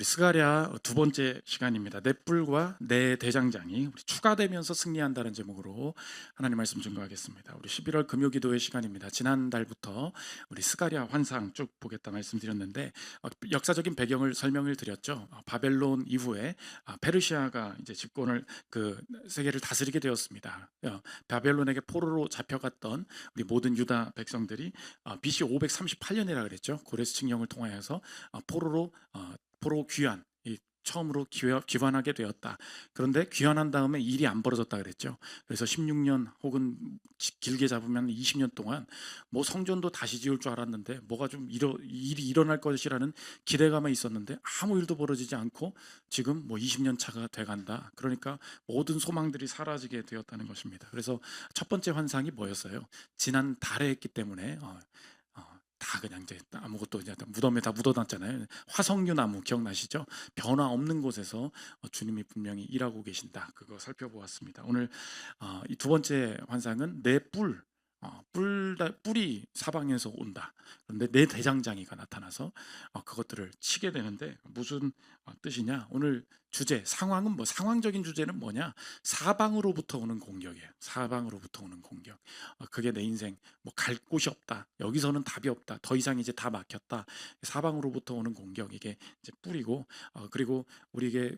스가랴 두 번째 시간입니다. 내 뿔과 내 대장장이 우리 추가되면서 승리한다는 제목으로 하나님 말씀 증거하겠습니다. 우리 11월 금요기도의 시간입니다. 지난달부터 우리 스가랴 환상 쭉 보겠다 말씀드렸는데 역사적인 배경을 설명을 드렸죠. 바벨론 이후에 페르시아가 이제 집권을 그 세계를 다스리게 되었습니다. 바벨론에게 포로로 잡혀갔던 우리 모든 유다 백성들이 BC 538년이라 그랬죠. 고레스 칙령을 통하여서 포로 귀환, 처음으로 귀환하게 되었다. 그런데 귀환한 다음에 일이 안 벌어졌다 그랬죠. 그래서 16년 혹은 길게 잡으면 20년 동안 뭐 성전도 다시 지을 줄 알았는데 뭐가 좀 일이 일어날 것이라는 기대감이 있었는데 아무 일도 벌어지지 않고 지금 뭐 20년 차가 돼간다. 그러니까 모든 소망들이 사라지게 되었다는 것입니다. 그래서 첫 번째 환상이 뭐였어요? 지난 달에 했기 때문에 다 그냥 이제 아무것도 이제 무덤에 다 묻어놨잖아요. 화석류 나무 기억나시죠? 변화 없는 곳에서 주님이 분명히 일하고 계신다. 그거 살펴보았습니다. 오늘 이 두 번째 환상은 내 뿔이 사방에서 온다. 그런데 내 대장장이가 나타나서 그것들을 치게 되는데 무슨 뜻이냐? 오늘 주제 상황은 상황적인 주제는 뭐냐? 사방으로부터 오는 공격이에요. 사방으로부터 오는 공격. 그게 내 인생 갈 곳이 없다. 여기서는 답이 없다. 더 이상 이제 다 막혔다. 사방으로부터 오는 공격 이게 이제 뿔이고 그리고 우리에게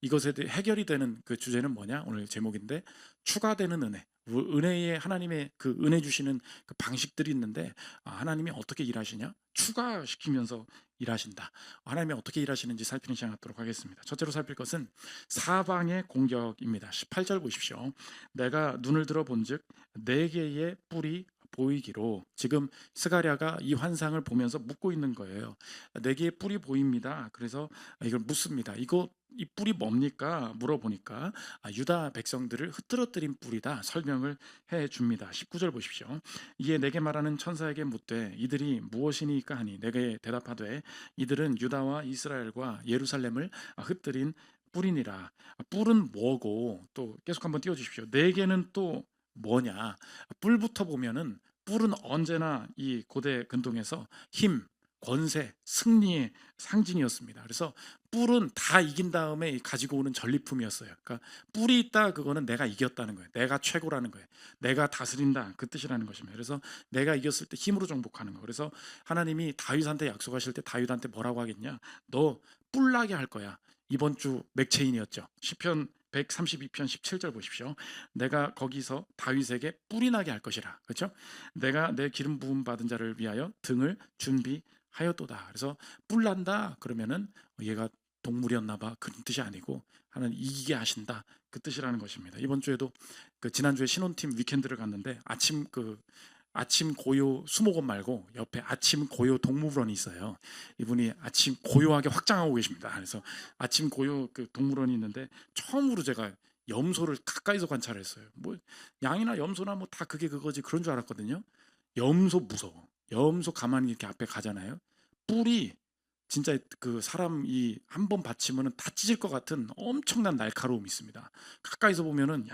이것에 대해 해결이 되는 그 주제는 뭐냐? 오늘 제목인데 추가되는 은혜. 은혜에 하나님의 그 은혜 주시는 그 방식들이 있는데 하나님이 어떻게 일하시냐? 추가시키면서 일하신다. 하나님이 어떻게 일하시는지 살피는 시간 갖도록 하겠습니다. 첫째로 살필 것은 사방의 공격입니다. 18절 보십시오. 내가 눈을 들어 본즉 네 개의 뿔이 보이기로. 지금 스가랴가 이 환상을 보면서 묻고 있는 거예요. 네 개의 뿔이 보입니다. 그래서 이걸 묻습니다. 이 뿔이 뭡니까? 물어보니까 유다 백성들을 흩뜨러뜨린 뿔이다 설명을 해 줍니다. 19절 보십시오. 이에 내게 말하는 천사에게 묻되 이들이 무엇이니까 하니 내게 대답하되 이들은 유다와 이스라엘과 예루살렘을 흩뜨린 뿔이니라. 뿔은 뭐고, 또 계속 한번 띄워주십시오. 네 개는 또 뭐냐? 뿔부터 보면은 뿔은 언제나 이 고대 근동에서 힘, 권세, 승리의 상징이었습니다. 그래서 뿔은 다 이긴 다음에 가지고 오는 전리품이었어요. 그러니까 뿔이 있다, 그거는 내가 이겼다는 거예요. 내가 최고라는 거예요. 내가 다스린다, 그 뜻이라는 것입니다. 그래서 내가 이겼을 때 힘으로 정복하는 거. 그래서 하나님이 다윗한테 약속하실 때 다윗한테 뭐라고 하겠냐? 너 뿔나게 할 거야. 이번 주 맥체인이었죠. 시편 132편 17절 보십시오. 내가 거기서 다윗에게 뿔이 나게 할 것이라. 그렇죠? 내가 내 기름 부음 받은 자를 위하여 등을 준비하였도다. 그래서 뿔 난다 그러면은 얘가 동물이었나 봐. 그런 뜻이 아니고 하나님 이기게 하신다. 그 뜻이라는 것입니다. 이번 주에도 지난주에 신혼팀 위켄드를 갔는데 아침 고요 수목원 말고 옆에 아침 고요 동물원이 있어요. 이분이 아침 고요하게 확장하고 계십니다. 그래서 아침 고요 동물원이 있는데 처음으로 제가 염소를 가까이서 관찰했어요. 뭐 양이나 염소나 뭐 다 그게 그거지 그런 줄 알았거든요. 염소 무서워. 염소 가만히 이렇게 앞에 가잖아요. 뿔이 진짜 사람이 한 번 받치면은 다 찢을 것 같은 엄청난 날카로움이 있습니다. 가까이서 보면은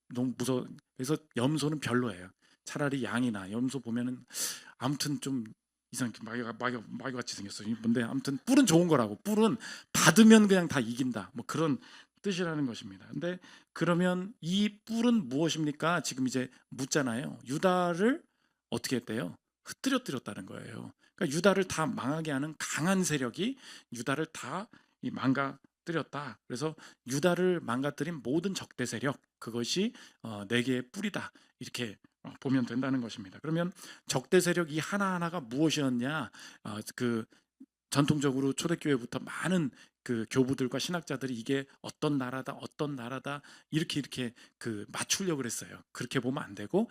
너무 무서워. 그래서 염소는 별로예요. 차라리 양이나 염소 보면은 아무튼 좀 이상하게 마귀 같이 생겼어요. 근데 아무튼 뿔은 좋은 거라고. 뿔은 받으면 그냥 다 이긴다. 뭐 그런 뜻이라는 것입니다. 근데 그러면 이 뿔은 무엇입니까? 지금 이제 묻잖아요. 유다를 어떻게 했대요? 흩뜨렸다는 거예요. 그러니까 유다를 다 망하게 하는 강한 세력이 유다를 다 망가뜨렸다. 그래서 유다를 망가뜨린 모든 적대 세력, 그것이 네 개의 뿔이다. 이렇게 보면 된다는 것입니다. 그러면 적대 세력 이 하나하나가 무엇이었냐? 전통적으로 초대교회부터 많은 교부들과 신학자들이 이게 어떤 나라다 이렇게 맞추려고 그랬어요. 그렇게 보면 안 되고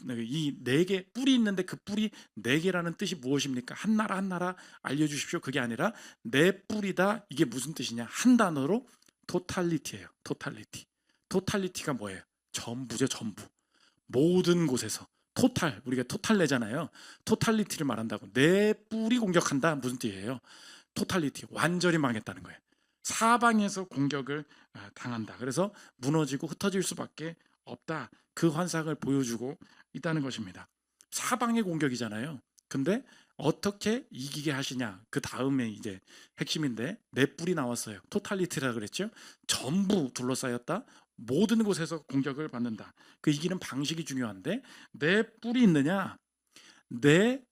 이 네 개 뿔이 있는데 그 뿔이 네 개라는 뜻이 무엇입니까? 한 나라 한 나라 알려주십시오. 그게 아니라 내 뿔이다. 이게 무슨 뜻이냐? 한 단어로 토탈리티예요. 토탈리티가 뭐예요? 전부죠, 전부. 모든 곳에서 토탈, 우리가 토탈 내잖아요. 토탈리티를 말한다고. 내 뿔이 공격한다 무슨 뜻이에요? 토탈리티, 완전히 망했다는 거예요. 사방에서 공격을 당한다. 그래서 무너지고 흩어질 수밖에 없다. 그 환상을 보여주고 있다는 것입니다. 사방의 공격이잖아요. 근데 어떻게 이기게 하시냐. 그 다음에 이제 핵심인데 내 뿔이 나왔어요. 토탈리티라 그랬죠. 전부 둘러싸였다. 모든 곳에서 공격을 받는다. 그 이기는 방식이 중요한데 내 뿔이 있느냐? 내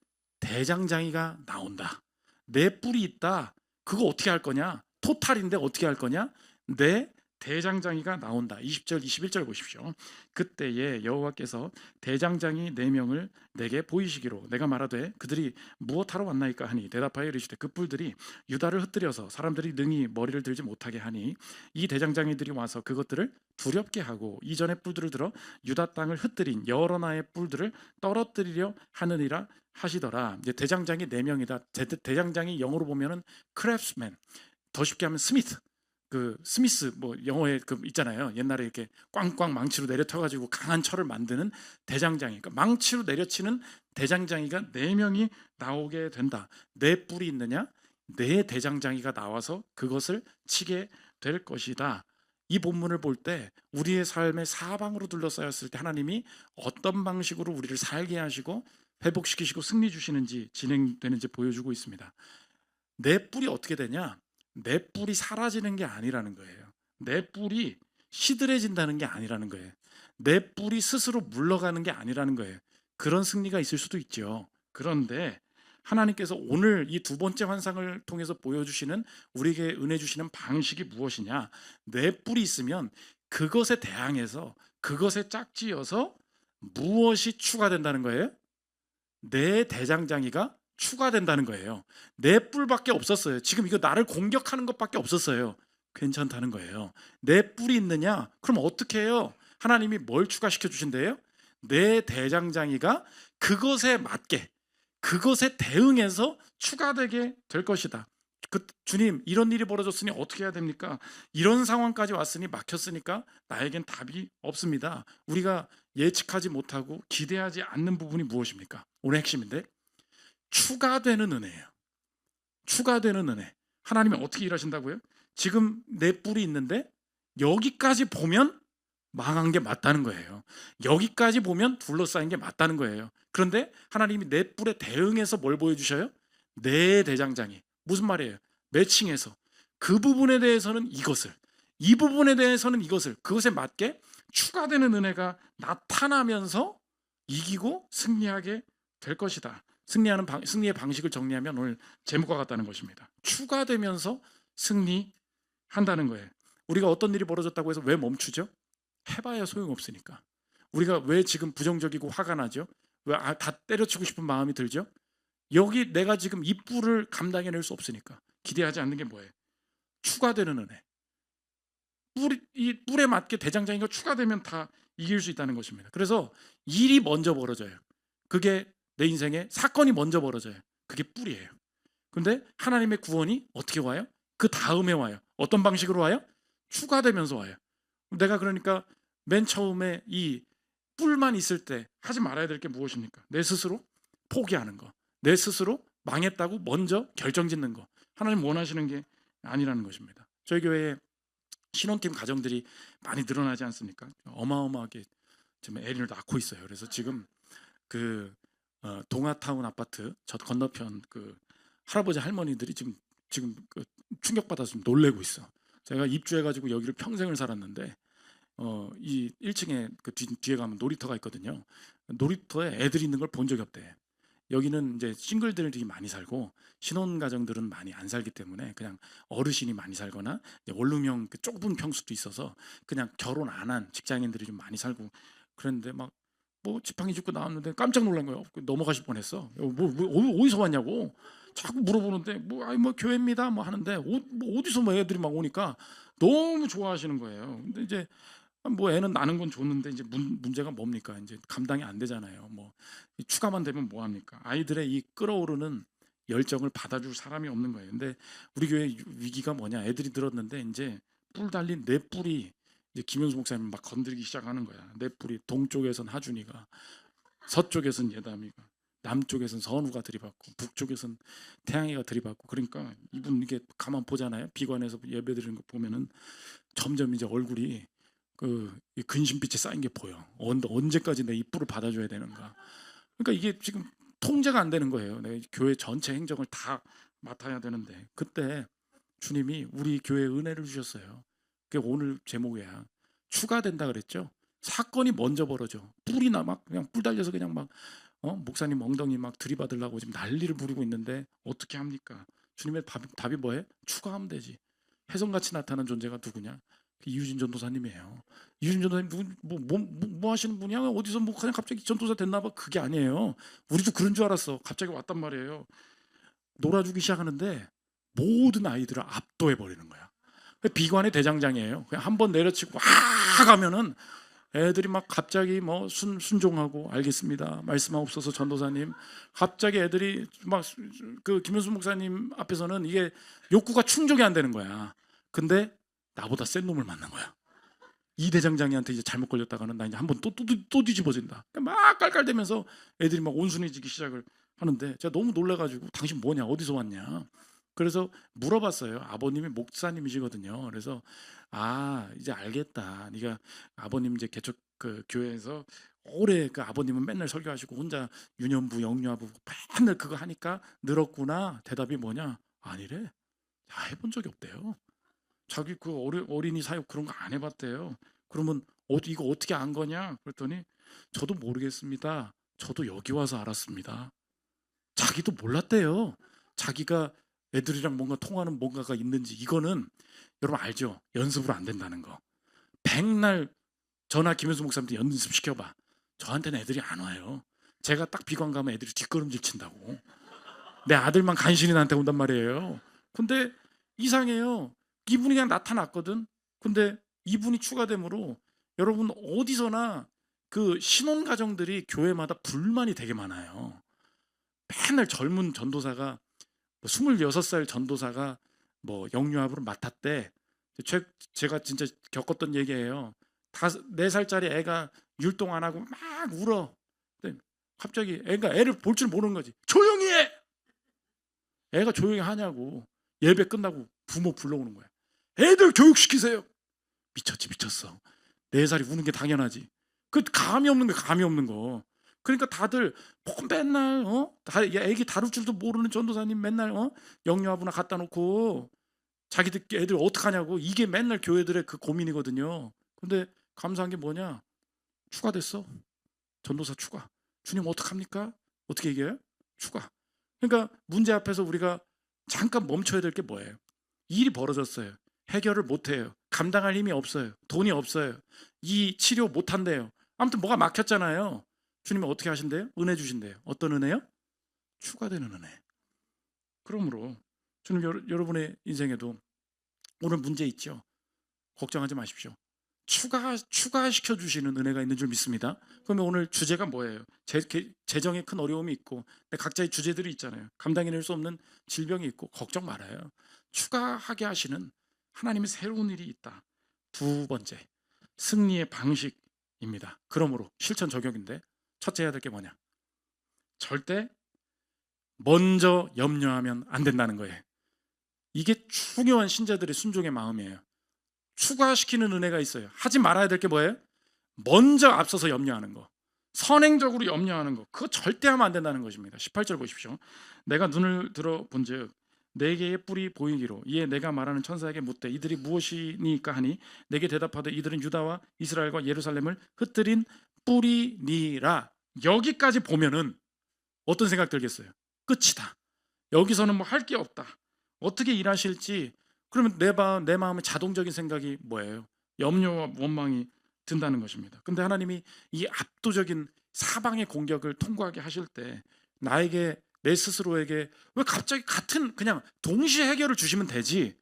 대장장이가 나온다. 내 뿔이 있다. 그거 어떻게 할 거냐? 토탈인데 어떻게 할 거냐? 내 대장장이가 나온다. 20절 21절 보십시오. 그때에 여호와께서 대장장이 4명을 내게 보이시기로 내가 말하되 그들이 무엇하러 왔나이까 하니 대답하여 이르시되 그 뿔들이 유다를 흩뜨려서 사람들이 능히 머리를 들지 못하게 하니 이 대장장이들이 와서 그것들을 두렵게 하고 이전의 뿔들을 들어 유다 땅을 흩뜨린 여러 나의 뿔들을 떨어뜨리려 하느니라 하시더라. 이제 대장장이 4명이다. 대장장이 영어로 보면은 크래프트맨, 더 쉽게 하면 스미스. 그 스미스 뭐 영어에 그 있잖아요. 옛날에 이렇게 꽝꽝 망치로 내려쳐가지고 강한 철을 만드는 대장장이. 그러니까 망치로 내려치는 대장장이가 4명이 나오게 된다. 내 뿔이 있느냐? 내 대장장이가 나와서 그것을 치게 될 것이다. 이 본문을 볼 때 우리의 삶의 사방으로 둘러싸였을 때 하나님이 어떤 방식으로 우리를 살게 하시고 회복시키시고 승리 주시는지 진행되는지 보여주고 있습니다. 내 뿔이 어떻게 되냐? 내 뿔이 사라지는 게 아니라는 거예요. 내 뿔이 시들해진다는 게 아니라는 거예요. 내 뿔이 스스로 물러가는 게 아니라는 거예요. 그런 승리가 있을 수도 있죠. 그런데 하나님께서 오늘 이 두 번째 환상을 통해서 보여주시는 우리에게 은혜 주시는 방식이 무엇이냐? 내 뿔이 있으면 그것에 대항해서 그것에 짝지어서 무엇이 추가된다는 거예요? 내 대장장이가 추가된다는 거예요. 내 뿔밖에 없었어요. 지금 이거 나를 공격하는 것밖에 없었어요. 괜찮다는 거예요. 내 뿔이 있느냐? 그럼 어떻게 해요? 하나님이 뭘 추가시켜 주신대요? 내 대장장이가 그것에 맞게 그것에 대응해서 추가되게 될 것이다. 주님, 이런 일이 벌어졌으니 어떻게 해야 됩니까? 이런 상황까지 왔으니 막혔으니까 나에겐 답이 없습니다. 우리가 예측하지 못하고 기대하지 않는 부분이 무엇입니까? 오늘 핵심인데 추가되는 은혜예요. 추가되는 은혜. 하나님이 어떻게 일하신다고요? 지금 내 뿔이 있는데 여기까지 보면 망한 게 맞다는 거예요. 여기까지 보면 둘러싸인 게 맞다는 거예요. 그런데 하나님이 내 뿔에 대응해서 뭘 보여주셔요? 내 대장장이. 무슨 말이에요? 매칭해서 그 부분에 대해서는 이것을, 이 부분에 대해서는 이것을, 그것에 맞게 추가되는 은혜가 나타나면서 이기고 승리하게 될 것이다. 승리의 방식을 정리하면 오늘 제목과 같다는 것입니다. 추가되면서 승리한다는 거예요. 우리가 어떤 일이 벌어졌다고 해서 왜 멈추죠? 해봐야 소용없으니까. 우리가 왜 지금 부정적이고 화가 나죠? 왜 다 때려치고 싶은 마음이 들죠? 여기 내가 지금 이 뿔을 감당해낼 수 없으니까. 기대하지 않는 게 뭐예요? 추가되는 은혜. 이 뿔에 맞게 대장장이가 추가되면 다 이길 수 있다는 것입니다. 그래서 일이 먼저 벌어져요. 그게 내 인생에 사건이 먼저 벌어져요. 그게 뿔이에요. 근데 하나님의 구원이 어떻게 와요? 그 다음에 와요. 어떤 방식으로 와요? 추가되면서 와요. 내가 그러니까 맨 처음에 이 뿔만 있을 때 하지 말아야 될 게 무엇입니까? 내 스스로 포기하는 거. 내 스스로 망했다고 먼저 결정짓는 거. 하나님 원하시는 게 아니라는 것입니다. 저희 교회에 신혼팀 가정들이 많이 늘어나지 않습니까? 어마어마하게 지금 애를 낳고 있어요. 그래서 지금 그 동아타운 아파트 저 건너편 그 할아버지 할머니들이 지금 그 충격받아서 좀 놀래고 있어. 제가 입주해가지고 여기를 평생을 살았는데 이 1층에 그 뒤에 가면 놀이터가 있거든요. 놀이터에 애들이 있는 걸 본 적이 없대. 여기는 이제 싱글들이 많이 살고 신혼 가정들은 많이 안 살기 때문에 그냥 어르신이 많이 살거나 원룸형 그 좁은 평수도 있어서 그냥 결혼 안 한 직장인들이 좀 많이 살고 그랬는데 막 뭐 지팡이 짚고 나왔는데 깜짝 놀란 거예요. 넘어가실 뻔했어. 어디서 왔냐고 자꾸 물어보는데 뭐 교회입니다 뭐 하는데 뭐 어디서 뭐 애들이 막 오니까 너무 좋아하시는 거예요. 근데 이제 뭐 애는 나는 건 좋는데 이제 문제가 뭡니까? 이제 감당이 안 되잖아요. 뭐 추가만 되면 뭐 합니까? 아이들의 이 끌어오르는 열정을 받아줄 사람이 없는 거예요. 근데 우리 교회 위기가 뭐냐? 애들이 들었는데 이제 뿔 달린 내 뿔이 이제 김영수 목사님 막 건드리기 시작하는 거야. 내 뿔이 동쪽에선 하준이가, 서쪽에선 예담이가, 남쪽에선 선우가 들이받고, 북쪽에선 태양이가 들이받고. 그러니까 이분 이게 가만 보잖아요. 비관에서 예배드리는 거 보면은 점점 이제 얼굴이 이 근심빛이 쌓인 게 보여. 언제까지 내 이 뿔을 받아줘야 되는가? 그러니까 이게 지금 통제가 안 되는 거예요. 내 교회 전체 행정을 다 맡아야 되는데 그때 주님이 우리 교회에 은혜를 주셨어요. 그게 오늘 제목이야. 추가된다 그랬죠. 사건이 먼저 벌어져. 뿔이나 막 그냥 뿔 달려서 그냥 막 목사님 엉덩이 막 들이받으려고 지금 난리를 부리고 있는데 어떻게 합니까? 주님의 답이 뭐예요? 추가하면 되지. 혜성같이 나타난 존재가 누구냐? 이유진 전도사님이에요. 이유진 전도사님 누구 뭐 하시는 분이야? 어디서 뭐 그냥 갑자기 전도사 됐나 봐. 그게 아니에요. 우리도 그런 줄 알았어. 갑자기 왔단 말이에요. 놀아주기 시작하는데 모든 아이들을 압도해 버리는 거야. 비관의 대장장이에요. 그냥 한 번 내려치고 와 가면은 애들이 막 갑자기 뭐 순종하고 알겠습니다. 말씀하옵소서 전도사님. 갑자기 애들이 막 그 김현수 목사님 앞에서는 이게 욕구가 충족이 안 되는 거야. 근데 나보다 센 놈을 만난 거야. 이 대장장이한테 이제 잘못 걸렸다가는 나 이제 한번 또 뒤집어진다. 막 깔깔대면서 애들이 막 온순해지기 시작을 하는데 제가 너무 놀래가지고 당신 뭐냐 어디서 왔냐. 그래서 물어봤어요. 아버님이 목사님이시거든요. 그래서 이제 알겠다. 네가 아버님 이제 개척 그 교회에서 오래 그 아버님은 맨날 설교하시고 혼자 유년부 영유아부 맨날 그거 하니까 늘었구나. 대답이 뭐냐? 아니래. 해본 적이 없대요. 자기 그 어린이 사역 그런 거 안 해봤대요. 그러면 이거 어떻게 안 거냐? 그랬더니 저도 모르겠습니다. 저도 여기 와서 알았습니다. 자기도 몰랐대요. 자기가 애들이랑 뭔가 통하는 뭔가가 있는지. 이거는 여러분 알죠? 연습으로 안 된다는 거. 백날 전화 김현수 목사님한테 연습시켜봐. 저한테는 애들이 안 와요. 제가 딱 비관 가면 애들이 뒷걸음질 친다고. 내 아들만 간신히 나한테 온단 말이에요. 근데 이상해요. 이분이 그냥 나타났거든. 근데 이분이 추가됨으로 여러분 어디서나 그 신혼 가정들이 교회마다 불만이 되게 많아요. 맨날 젊은 전도사가 26살 전도사가 뭐 영유아부를 맡았대. 제가 진짜 겪었던 얘기예요. 4살짜리 애가 율동 안 하고 막 울어. 근데 갑자기 애를 볼 줄 모르는 거지. 조용히 해! 애가 조용히 하냐고. 예배 끝나고 부모 불러오는 거야. 애들 교육시키세요. 미쳤어. 4살이 우는 게 당연하지. 그 감이 없는 거 감이 없는 거. 그러니까 다들 뭐 맨날 애기 다룰 줄도 모르는 전도사님 맨날 영유아부나 갖다 놓고 자기들 애들 어떡하냐고. 이게 맨날 교회들의 그 고민이거든요. 근데 감사한 게 뭐냐? 추가됐어. 전도사 추가. 주님 어떡합니까? 어떻게 얘기해요? 추가. 그러니까 문제 앞에서 우리가 잠깐 멈춰야 될 게 뭐예요? 일이 벌어졌어요. 해결을 못해요. 감당할 힘이 없어요. 돈이 없어요. 이 치료 못한대요. 아무튼 뭐가 막혔잖아요. 주님이 어떻게 하신대요? 은혜 주신대요. 어떤 은혜요? 추가되는 은혜. 그러므로 주님 여러분의 인생에도 오늘 문제 있죠? 걱정하지 마십시오. 추가시켜 주시는 은혜가 있는 줄 믿습니다. 그러면 오늘 주제가 뭐예요? 재정에 큰 어려움이 있고 각자의 주제들이 있잖아요. 감당해낼 수 없는 질병이 있고 걱정 말아요. 추가하게 하시는 하나님의 새로운 일이 있다. 두 번째, 승리의 방식입니다. 그러므로 실천 적용인데 첫째 해야 될 게 뭐냐? 절대 먼저 염려하면 안 된다는 거예요. 이게 중요한 신자들의 순종의 마음이에요. 추가시키는 은혜가 있어요. 하지 말아야 될 게 뭐예요? 먼저 앞서서 염려하는 거. 선행적으로 염려하는 거. 그거 절대 하면 안 된다는 것입니다. 18절 보십시오. 내가 눈을 들어 본즉 네 개의 뿔이 보이기로 이에 내가 말하는 천사에게 묻되 이들이 무엇이니까 하니 내게 대답하되 이들은 유다와 이스라엘과 예루살렘을 흩뜨린 뿔이니라. 여기까지 보면은 어떤 생각 들겠어요? 끝이다. 여기서는 뭐 할 게 없다. 어떻게 일하실지. 그러면 내 마음의 자동적인 생각이 뭐예요? 염려와 원망이 든다는 것입니다. 근데 하나님이 이 압도적인 사방의 공격을 통과하게 하실 때 나에게 내 스스로에게 왜 갑자기 같은 그냥 동시에 해결을 주시면 되지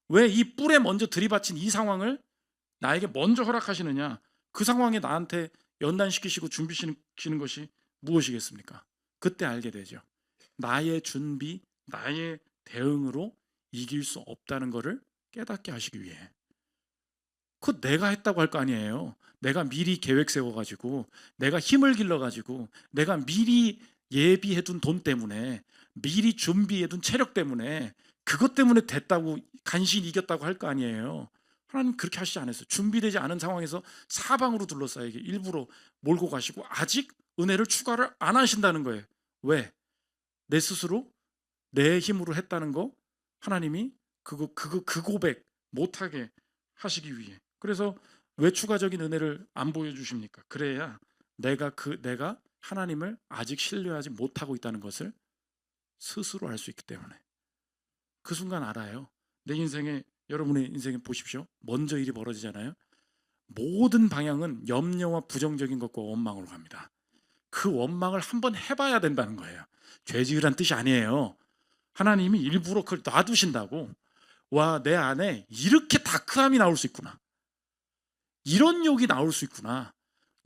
왜 이 뿔에 먼저 들이받친 이 상황을 나에게 먼저 허락하시느냐. 그 상황에 나한테 연단시키시고 준비시키는 것이 무엇이겠습니까? 그때 알게 되죠. 나의 준비, 나의 대응으로 이길 수 없다는 것을 깨닫게 하시기 위해. 그거 내가 했다고 할 거 아니에요. 내가 미리 계획 세워가지고 내가 힘을 길러가지고 내가 미리 예비해둔 돈 때문에 미리 준비해둔 체력 때문에 그것 때문에 됐다고 간신히 이겼다고 할 거 아니에요. 하나님 그렇게 하시지 않았어요. 준비되지 않은 상황에서 사방으로 둘러싸이게 일부러 몰고 가시고 아직 은혜를 추가를 안 하신다는 거예요. 왜? 내 스스로 내 힘으로 했다는 거 하나님이 그 고백 못하게 하시기 위해. 그래서 왜 추가적인 은혜를 안 보여주십니까? 그래야 내가 하나님을 아직 신뢰하지 못하고 있다는 것을 스스로 알 수 있기 때문에. 그 순간 알아요. 내 인생에, 여러분의 인생에 보십시오. 먼저 일이 벌어지잖아요. 모든 방향은 염려와 부정적인 것과 원망으로 갑니다. 그 원망을 한번 해봐야 된다는 거예요. 죄지으란 뜻이 아니에요. 하나님이 일부러 그걸 놔두신다고. 와, 내 안에 이렇게 다크함이 나올 수 있구나. 이런 욕이 나올 수 있구나.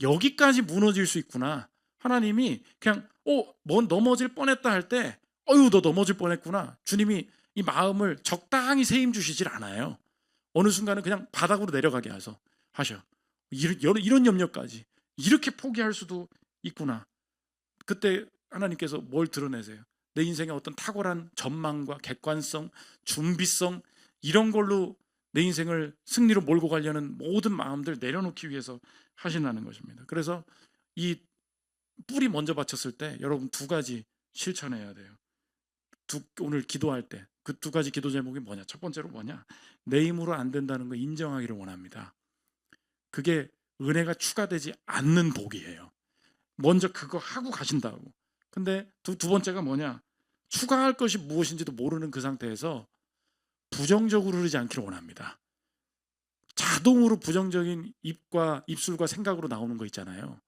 여기까지 무너질 수 있구나. 하나님이 그냥 뭐 넘어질 뻔했다 할 때 어휴 너 넘어질 뻔했구나. 주님이 이 마음을 적당히 세임 주시질 않아요. 어느 순간은 그냥 바닥으로 내려가게 하셔. 이런 염려까지 이렇게 포기할 수도 있구나. 그때 하나님께서 뭘 드러내세요? 내 인생의 어떤 탁월한 전망과 객관성, 준비성 이런 걸로 내 인생을 승리로 몰고 가려는 모든 마음들 내려놓기 위해서 하신다는 것입니다. 그래서 이 뿌리 먼저 받쳤을 때 여러분 두 가지 실천해야 돼요. 오늘 기도할 때 그 두 가지 기도 제목이 뭐냐? 첫 번째로 뭐냐? 내 힘으로 안 된다는 거 인정하기를 원합니다. 그게 은혜가 추가되지 않는 복이에요. 먼저 그거 하고 가신다고. 근데 두 번째가 뭐냐? 추가할 것이 무엇인지도 모르는 그 상태에서 부정적으로 흐르지 않기를 원합니다. 자동으로 부정적인 입술과 생각으로 나오는 거 있잖아요.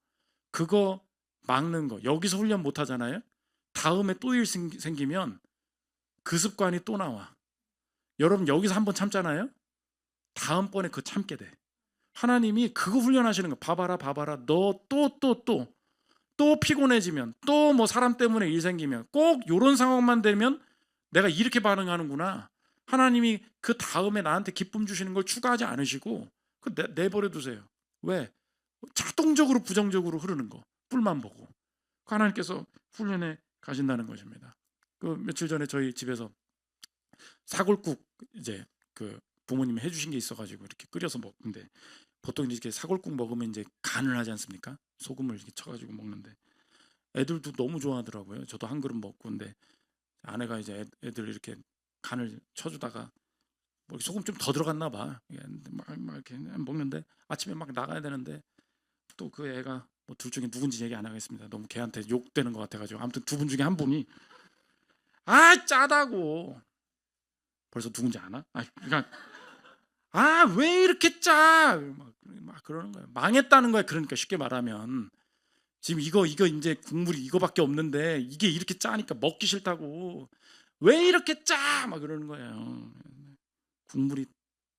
그거 막는 거. 여기서 훈련 못 하잖아요. 다음에 또 일 생기면 그 습관이 또 나와. 여러분 여기서 한번 참잖아요. 다음번에 그거 참게 돼. 하나님이 그거 훈련하시는 거. 봐봐라 너 또 피곤해지면 또 뭐 사람 때문에 일 생기면 꼭 이런 상황만 되면 내가 이렇게 반응하는구나. 하나님이 그 다음에 나한테 기쁨 주시는 걸 추가하지 않으시고 내버려 두세요. 왜? 자동적으로 부정적으로 흐르는 거 뿔만 보고 하나님께서 훈련해 가신다는 것입니다. 그 며칠 전에 저희 집에서 사골국 이제 그 부모님이 해주신 게 있어가지고 이렇게 끓여서 먹는데 보통 이렇게 사골국 먹으면 이제 간을 하지 않습니까? 소금을 이렇게 쳐가지고 먹는데 애들도 너무 좋아하더라고요. 저도 한 그릇 먹고 근데 아내가 이제 애들 이렇게 간을 쳐주다가 뭐 소금 좀 더 들어갔나 봐. 막 이렇게 먹는데 아침에 막 나가야 되는데 또 그 애가 뭐 둘 중에 누군지 얘기 안 하겠습니다. 너무 걔한테 욕되는 것 같아가지고 아무튼 두 분 중에 한 분이 짜다고 벌써 누군지 아나? 그러니까 왜 이렇게 짜? 막 그러는 거예요. 망했다는 거야. 그러니까 쉽게 말하면 지금 이거 이제 국물이 이거밖에 없는데 이게 이렇게 짜니까 먹기 싫다고 왜 이렇게 짜? 막 그러는 거예요. 국물이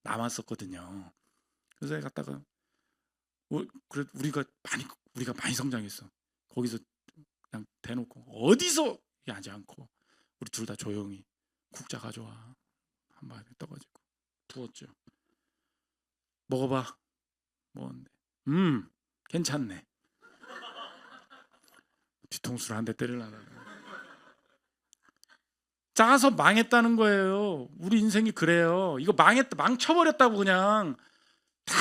남았었거든요. 그래서 갔다가 그래 우리가 많이 성장했어. 거기서 그냥 대놓고 어디서 하지 않고 우리 둘 다 조용히 국자 가져와 한 마디 떠가지고 부었죠. 먹어봐. 먹었는데 괜찮네. 뒤통수를 한 대 때리려다가 짜서 망했다는 거예요. 우리 인생이 그래요. 이거 망쳐버렸다고 그냥 다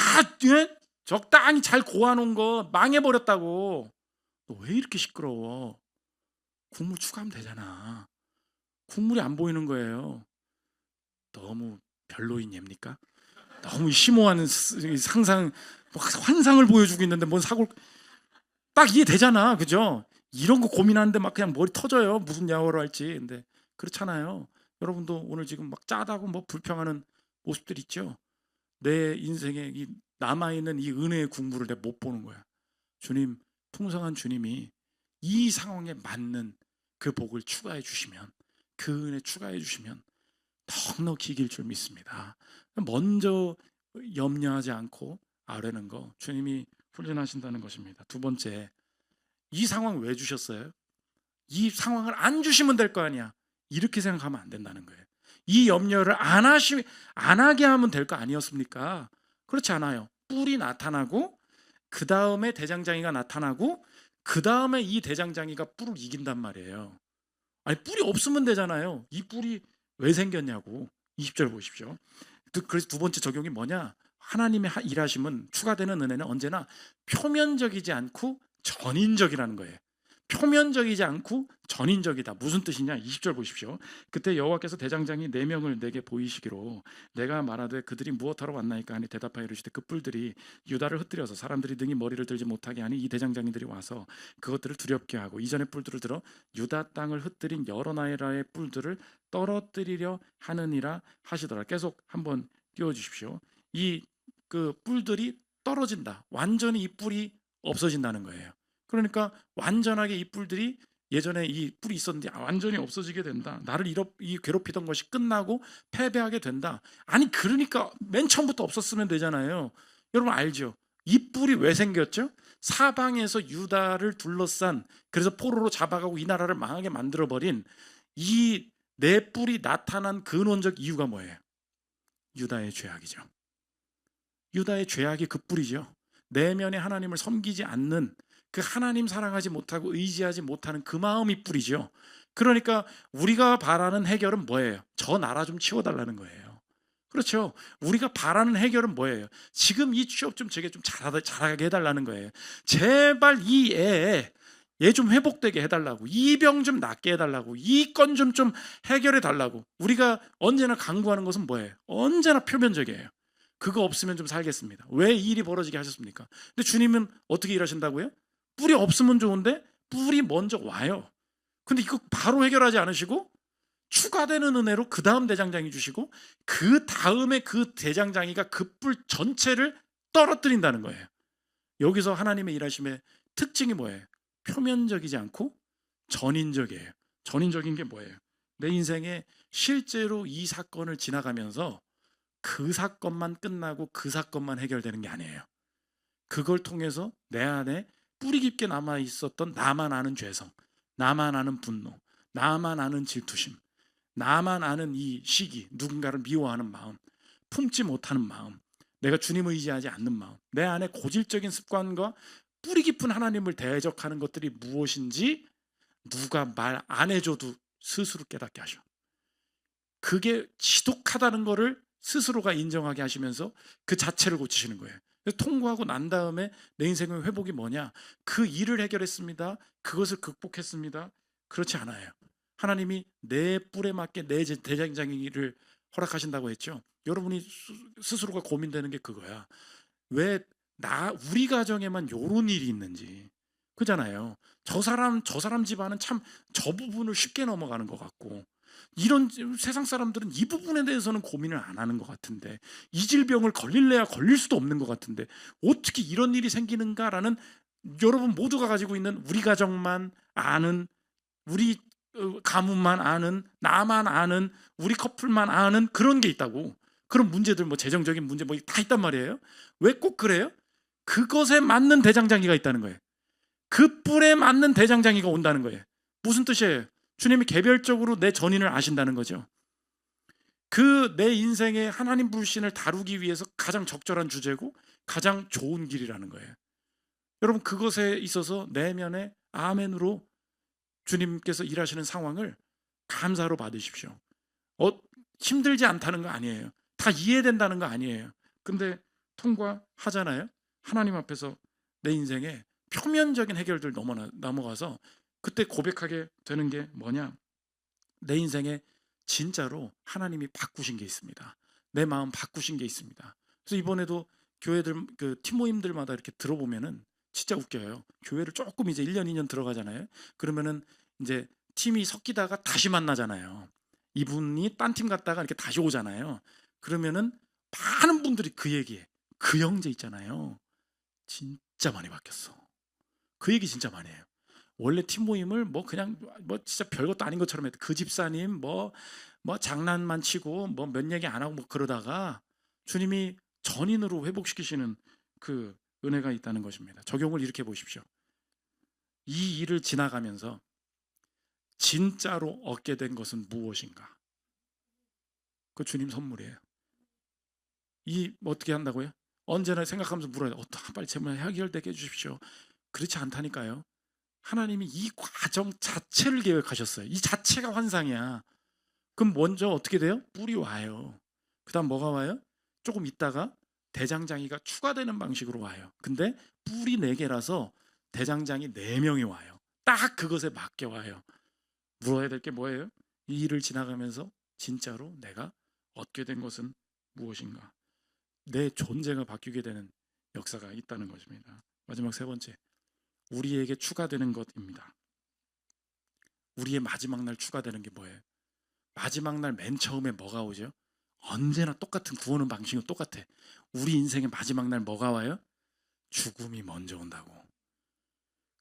적당히 잘 고아놓은 거 망해버렸다고. 너 왜 이렇게 시끄러워? 국물 추가하면 되잖아. 국물이 안 보이는 거예요. 너무 별로인 예입니까? 너무 심오한 상상, 환상을 보여주고 있는데 뭔 사골 딱 이해되잖아, 그죠? 이런 거 고민하는데 막 그냥 머리 터져요. 무슨 야호를 할지. 근데 그렇잖아요. 여러분도 오늘 지금 막 짜다고 뭐 불평하는 모습들 있죠? 내 인생에 이 남아있는 이 은혜의 국물을 내가 못 보는 거야. 주님, 풍성한 주님이 이 상황에 맞는 그 복을 추가해 주시면, 그 은혜 추가해 주시면 넉넉히 이길 줄 믿습니다. 먼저 염려하지 않고 아뢰는 거 주님이 훈련하신다는 것입니다. 두 번째, 이 상황 왜 주셨어요? 이 상황을 안 주시면 될 거 아니야. 이렇게 생각하면 안 된다는 거예요. 이 염려를 안 하게 하면 될 거 아니었습니까? 그렇지 않아요. 뿔이 나타나고 그 다음에 대장장이가 나타나고 그 다음에 이 대장장이가 뿔을 이긴단 말이에요. 아니 뿔이 없으면 되잖아요. 이 뿔이 왜 생겼냐고. 20절 보십시오. 그래서 두 번째 적용이 뭐냐? 하나님의 일하심은 추가되는 은혜는 언제나 표면적이지 않고 전인적이라는 거예요. 표면적이지 않고 전인적이다. 무슨 뜻이냐? 20절 보십시오. 그때 여호와께서 대장장이 4명을 내게 보이시기로 내가 말하되 그들이 무엇하러 왔나이까 하니 대답하여 이르시되 그 뿔들이 유다를 흩뜨려서 사람들이 능히 머리를 들지 못하게 하니 이 대장장이들이 와서 그것들을 두렵게 하고 이전의 뿔들을 들어 유다 땅을 흩뜨린 여러 나라의 뿔들을 떨어뜨리려 하느니라 하시더라. 계속 한번 띄워 주십시오. 이 그 뿔들이 떨어진다. 완전히 이 뿔이 없어진다는 거예요. 그러니까 완전하게 이 뿔들이 예전에 이 뿔이 있었는데 완전히 없어지게 된다. 나를 괴롭히던 것이 끝나고 패배하게 된다. 아니 그러니까 맨 처음부터 없었으면 되잖아요. 여러분 알죠? 이 뿔이 왜 생겼죠? 사방에서 유다를 둘러싼, 그래서 포로로 잡아가고 이 나라를 망하게 만들어버린 이 네 뿔이 나타난 근원적 이유가 뭐예요? 유다의 죄악이죠. 유다의 죄악이 그 뿔이죠. 내면에 하나님을 섬기지 않는, 그 하나님 사랑하지 못하고 의지하지 못하는 그 마음이 뿔이죠. 그러니까 우리가 바라는 해결은 뭐예요? 저 나라 좀 치워달라는 거예요. 그렇죠. 우리가 바라는 해결은 뭐예요? 지금 이 취업 좀 제게 좀 잘하게 해달라는 거예요. 제발 이 얘 좀 회복되게 해달라고, 이 병 좀 낫게 해달라고, 이 건 좀 해결해 달라고. 우리가 언제나 강구하는 것은 뭐예요? 언제나 표면적이에요. 그거 없으면 좀 살겠습니다. 왜 이 일이 벌어지게 하셨습니까? 근데 주님은 어떻게 일하신다고요? 뿔이 없으면 좋은데 뿔이 먼저 와요. 근데 이거 바로 해결하지 않으시고 추가되는 은혜로 그 다음 대장장이 주시고 그 다음에 그 대장장이가 그 뿔 전체를 떨어뜨린다는 거예요. 여기서 하나님의 일하심의 특징이 뭐예요? 표면적이지 않고 전인적이에요. 전인적인 게 뭐예요? 내 인생에 실제로 이 사건을 지나가면서 그 사건만 끝나고 그 사건만 해결되는 게 아니에요. 그걸 통해서 내 안에 뿌리 깊게 남아 있었던 나만 아는 죄성, 나만 아는 분노, 나만 아는 질투심, 나만 아는 이 시기, 누군가를 미워하는 마음, 품지 못하는 마음, 내가 주님 의지하지 않는 마음, 내 안에 고질적인 습관과 뿌리 깊은 하나님을 대적하는 것들이 무엇인지 누가 말 안 해줘도 스스로 깨닫게 하셔. 그게 지독하다는 거를 스스로가 인정하게 하시면서 그 자체를 고치시는 거예요. 통과하고 난 다음에 내 인생의 회복이 뭐냐? 그 일을 해결했습니다. 그것을 극복했습니다. 그렇지 않아요. 하나님이 내 뿔에 맞게 내 대장장이를 허락하신다고 했죠. 여러분이 스스로가 고민되는 게 그거야. 왜 우리 가정에만 요런 일이 있는지. 그잖아요. 저 사람 집안은 참 저 부분을 쉽게 넘어가는 것 같고, 이런 세상 사람들은 이 부분에 대해서는 고민을 안 하는 것 같은데, 이 질병을 걸릴래야 걸릴 수도 없는 것 같은데 어떻게 이런 일이 생기는가라는, 여러분 모두가 가지고 있는 우리 가정만 아는, 우리 가문만 아는, 나만 아는, 우리 커플만 아는 그런 게 있다고. 그런 문제들, 뭐 재정적인 문제 뭐 다 있단 말이에요. 왜 꼭 그래요? 그것에 맞는 대장장이가 있다는 거예요. 그 뿔에 맞는 대장장이가 온다는 거예요. 무슨 뜻이에요? 주님이 개별적으로 내 전인을 아신다는 거죠. 그 내 인생의 하나님 불신을 다루기 위해서 가장 적절한 주제고 가장 좋은 길이라는 거예요. 여러분 그것에 있어서 내면에 아멘으로 주님께서 일하시는 상황을 감사로 받으십시오. 힘들지 않다는 거 아니에요. 다 이해된다는 거 아니에요. 근데 통과하잖아요. 하나님 앞에서 내 인생에 표면적인 해결들 넘어가서 그때 고백하게 되는 게 뭐냐? 내 인생에 진짜로 하나님이 바꾸신 게 있습니다. 내 마음 바꾸신 게 있습니다. 그래서 이번에도 교회들 그 팀 모임들마다 이렇게 들어보면은 진짜 웃겨요. 교회를 조금 이제 1년 2년 들어가잖아요. 그러면은 이제 팀이 섞이다가 다시 만나잖아요. 이분이 딴 팀 갔다가 이렇게 다시 오잖아요. 그러면은 많은 분들이 그 얘기해. 그 형제 있잖아요. 진짜 많이 바뀌었어. 그 얘기 진짜 많이 해요. 원래 팀 모임을 뭐 그냥 뭐 진짜 별것도 아닌 것처럼 했대. 그 집사님 뭐 장난만 치고 뭐 몇 얘기 안 하고 뭐 그러다가 주님이 전인으로 회복시키시는 그 은혜가 있다는 것입니다. 적용을 이렇게 보십시오. 이 일을 지나가면서 진짜로 얻게 된 것은 무엇인가? 그 주님 선물이에요. 어떻게 한다고요? 언제나 생각하면서 물어요. 빨리 제발 해결되게 해주십시오. 그렇지 않다니까요. 하나님이 이 과정 자체를 계획하셨어요. 이 자체가 환상이야. 그럼 먼저 어떻게 돼요? 뿔이 와요. 그 다음 뭐가 와요? 조금 있다가 대장장이가 추가되는 방식으로 와요. 근데 뿔이 4개라서 대장장이 4명이 와요. 딱 그것에 맡겨와요. 물어야 될 게 뭐예요? 이 일을 지나가면서 진짜로 내가 얻게 된 것은 무엇인가? 내 존재가 바뀌게 되는 역사가 있다는 것입니다. 마지막 세 번째, 우리에게 추가되는 것입니다. 우리의 마지막 날 추가되는 게 뭐예요? 마지막 날 맨 처음에 뭐가 오죠? 언제나 똑같은 구원의 방식은 똑같아. 우리 인생의 마지막 날 뭐가 와요? 죽음이 먼저 온다고.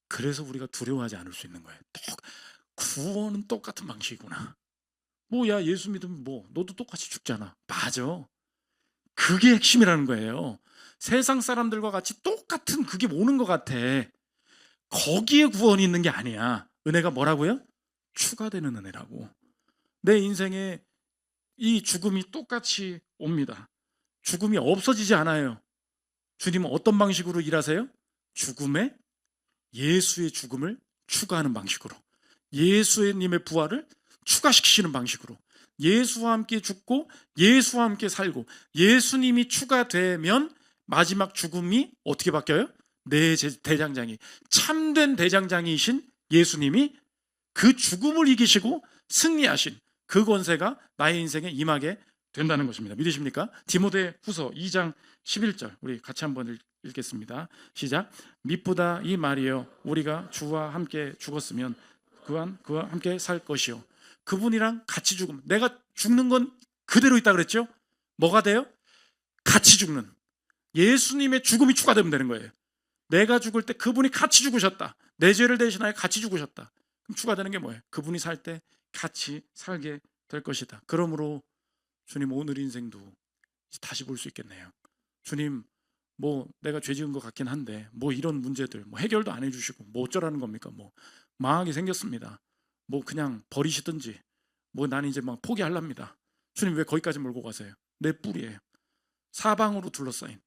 그래서 우리가 두려워하지 않을 수 있는 거예요. 구원은 똑같은 방식이구나. 뭐야, 예수 믿으면 뭐 너도 똑같이 죽잖아. 맞아. 그게 핵심이라는 거예요. 세상 사람들과 같이 똑같은 그게 오는 것 같아. 거기에 구원이 있는 게 아니야. 은혜가 뭐라고요? 추가되는 은혜라고. 내 인생에 이 죽음이 똑같이 옵니다. 죽음이 없어지지 않아요. 주님은 어떤 방식으로 일하세요? 죽음에 예수의 죽음을 추가하는 방식으로, 예수님의 부활을 추가시키시는 방식으로, 예수와 함께 죽고 예수와 함께 살고, 예수님이 추가되면 마지막 죽음이 어떻게 바뀌어요? 내 대장장이, 참된 대장장이신 예수님이 그 죽음을 이기시고 승리하신 그 권세가 나의 인생에 임하게 된다는 것입니다. 믿으십니까? 디모데후서 2장 11절 우리 같이 한번 읽겠습니다. 시작. 미쁘다 이 말이여, 우리가 주와 함께 죽었으면 그와 함께 살 것이요. 그분이랑 같이 죽음. 내가 죽는 건 그대로 있다 그랬죠? 뭐가 돼요? 같이 죽는, 예수님의 죽음이 추가되면 되는 거예요. 내가 죽을 때 그분이 같이 죽으셨다. 내 죄를 대신하여 같이 죽으셨다. 그럼 추가되는 게 뭐예요? 그분이 살 때 같이 살게 될 것이다. 그러므로 주님, 오늘 인생도 다시 볼 수 있겠네요. 주님, 뭐 내가 죄 지은 것 같긴 한데 뭐 이런 문제들 뭐 해결도 안 해주시고 뭐 어쩌라는 겁니까? 뭐 망하게 생겼습니다. 뭐 그냥 버리시든지, 뭐 난 이제 막 포기하랍니다. 주님, 왜 거기까지 몰고 가세요? 내 뿔이에요. 사방으로 둘러싸인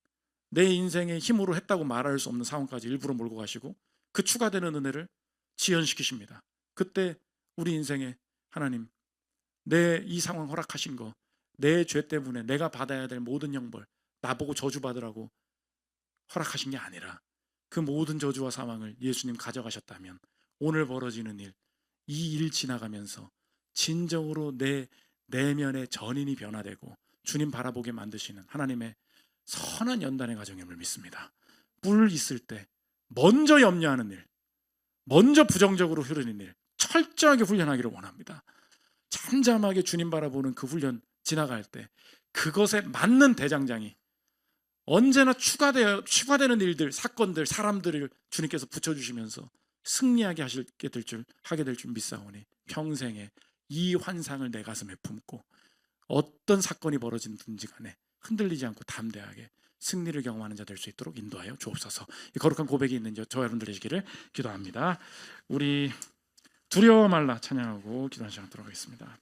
내 인생의 힘으로 했다고 말할 수 없는 상황까지 일부러 몰고 가시고 그 추가되는 은혜를 지연시키십니다. 그때 우리 인생에 하나님, 내 이 상황 허락하신 거, 내 죄 때문에 내가 받아야 될 모든 형벌, 나보고 저주받으라고 허락하신 게 아니라 그 모든 저주와 사망을 예수님 가져가셨다면 오늘 벌어지는 일, 이 일 지나가면서 진정으로 내 내면의 전인이 변화되고 주님 바라보게 만드시는 하나님의 선한 연단의 과정임을 믿습니다. 뿔 있을 때 먼저 염려하는 일, 먼저 부정적으로 흐르는 일 철저하게 훈련하기를 원합니다. 잠잠하게 주님 바라보는 그 훈련 지나갈 때 그것에 맞는 대장장이 언제나 추가되는 일들, 사건들, 사람들을 주님께서 붙여주시면서 승리하게 하게 될 줄 믿사오니 평생에 이 환상을 내 가슴에 품고 어떤 사건이 벌어지든지 간에 흔들리지 않고 담대하게 승리를 경험하는 자 될 수 있도록 인도하여 주옵소서. 이 거룩한 고백이 있는 저 여러분 되시기를 기도합니다. 우리 두려워 말라 찬양하고 기도하는 시간 들어가겠습니다.